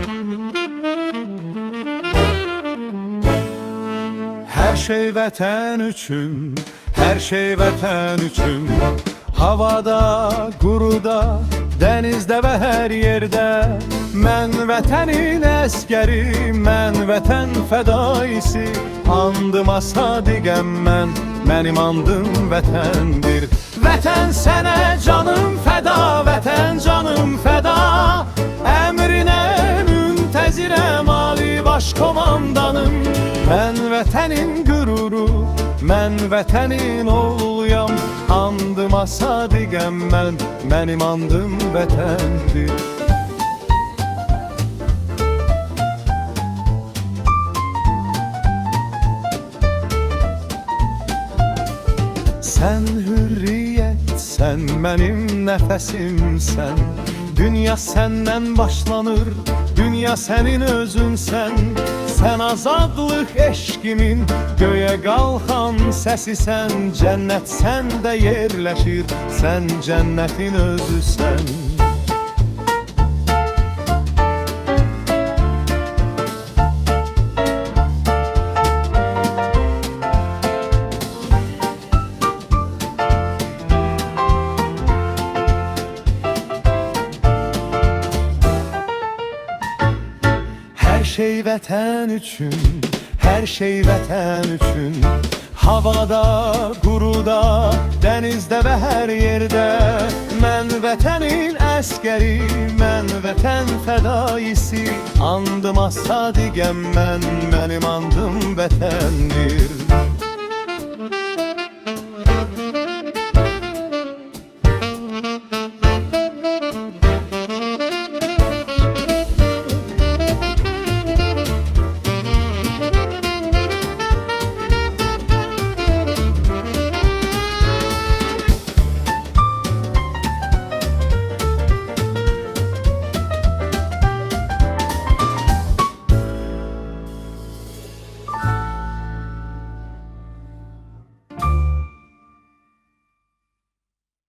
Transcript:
Her şey vətən üçün, her şey vətən üçün. Havada, quruda, dənizdə və hər yerdə. Mən vətənin əskəri, mən vətən fədaisi. Andıma sadiqəm mən, mənim andım vətəndir. Vətən sənə canım fəda, vətən canım fəda. Əmrinə müntəzirəm Ali Baş Komandanım. Mən vətənin qüruru, mən vətənin oğluyam. Andıma sadiqəm mən, mənim andım vətəndir. Sən hürriyyət, sən mənim nəfəsimsən. Dünya səndən başlanır, dünya sənin özünsən. Sən azadlıq eşqimin göyə qalxan səsisən. Cənnət səndə yerləşir, sən cənnətin özüsən. Her şey vətən üçün, her şey vətən üçün. Havada, quruda, dənizdə və hər yerdə. Mən vətənin əskəri, mən vətən fədaisi. Andıma sadiqəm mən, mənim andım vətəndir.